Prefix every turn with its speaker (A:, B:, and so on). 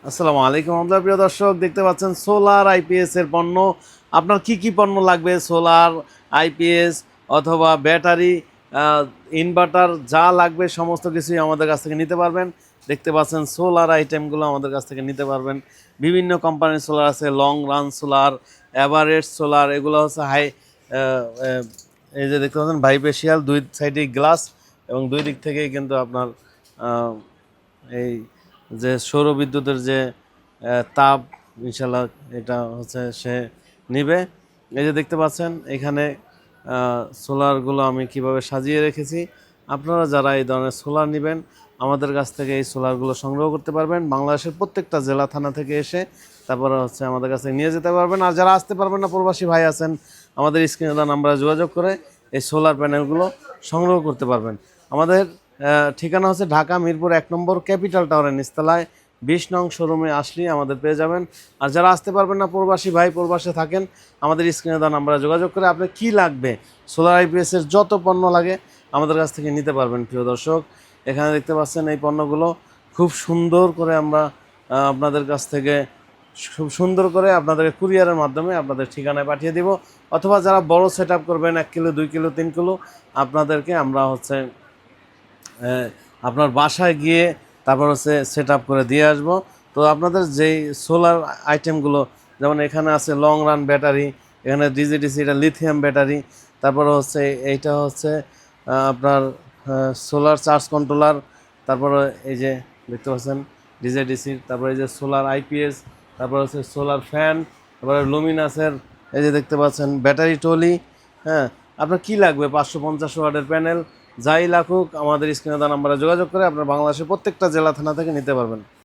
A: আসসালামু আলাইকুম আমাদের প্রিয় দর্শক, দেখতে পাচ্ছেন সোলার আইপিএস এর পণ্য। আপনার কি কি পণ্য লাগবে? সোলার, আইপিএস অথবা ব্যাটারি, ইনভার্টার, যা লাগবে সমস্ত কিছুই আমাদের কাছ থেকে নিতে পারবেন। দেখতে পাচ্ছেন সোলার আইটেমগুলো আমাদের কাছ থেকে নিতে পারবেন। বিভিন্ন কোম্পানির সোলার আছে, long run solar, Everest solar, এগুলো হচ্ছে হাই, এই যে দেখতে পাচ্ছেন বাইফেশিয়াল, দুই সাইডে গ্লাস এবং দুই দিক থেকেই কিন্তু আপনার আহ, এই যে সৌরবিদ্যুতের যে তাপ, ইনশাল্লাহ এটা হচ্ছে সে নিবে। এই যে দেখতে পাচ্ছেন এখানে সোলারগুলো আমি কিভাবে সাজিয়ে রেখেছি। আপনারা যারা এই ধরনের সোলার নেবেন আমাদের কাছ থেকে এই সোলারগুলো সংগ্রহ করতে পারবেন। বাংলাদেশের প্রত্যেকটা জেলা থানা থেকে এসে তারপরে হচ্ছে আমাদের কাছে নিয়ে যেতে পারবেন। আর যারা আসতে পারবেন না, প্রবাসী ভাই আছেন, আমাদের স্ক্রিনে দেওয়া নাম্বারে যোগাযোগ করে এই সোলার প্যানেলগুলো সংগ্রহ করতে পারবেন। আমাদের ঠিকানা হচ্ছে ঢাকা মিরপুর 1 নম্বর ক্যাপিটাল টাওয়ারের নিচতলায় 20 নং শোরুমে আসলেই আমাদের পেয়ে যাবেন। আর যারা আসতে পারবেন না, প্রবাসী ভাই প্রবাসে থাকেন, আমাদের স্ক্রিনে দেওয়া নাম্বারে যোগাযোগ করে আপনার কী লাগবে, সোলার আইপিএসের যত পণ্য লাগে আমাদের কাছ থেকে নিতে পারবেন। প্রিয় দর্শক, এখানে দেখতে পাচ্ছেন এই পণ্যগুলো খুব সুন্দর করে আমরা আপনাদের কাছ থেকে খুব সুন্দর করে আপনাদেরকে কুরিয়ারের মাধ্যমে আপনাদের ঠিকানায় পাঠিয়ে দিব। অথবা যারা বড় সেট আপ করবেন 1 কিলো 2 কিলো 3 কিলো, আপনাদেরকে আমরা হচ্ছে আপনার বাসায় গিয়ে তারপর হচ্ছে সেট আপ করে দিয়ে আসবো। তো আপনাদের যেই সোলার আইটেমগুলো, যেমন এখানে আছে লং রান ব্যাটারি, এখানে ডিজিডিসি, এটা লিথিয়াম ব্যাটারি, তারপরে হচ্ছে এইটা হচ্ছে আপনার সোলার চার্জ কন্ট্রোলার, তারপরে এই যে দেখতে পাচ্ছেন ডিজিডিসি, তারপরে এই যে সোলার আইপিএস, তারপরে হচ্ছে সোলার ফ্যান, তারপরে লুমিনাসের এই যে দেখতে পাচ্ছেন ব্যাটারি টলি। হ্যাঁ, আপনার কি লাগবে? 550 ওয়াটের প্যানেল, যাই লাগুক আমাদের স্ক্রিনে দেওয়া নাম্বারে যোগাযোগ করে আপনার বাংলাদেশের প্রত্যেকটা জেলা থানা থেকে নিতে পারবেন।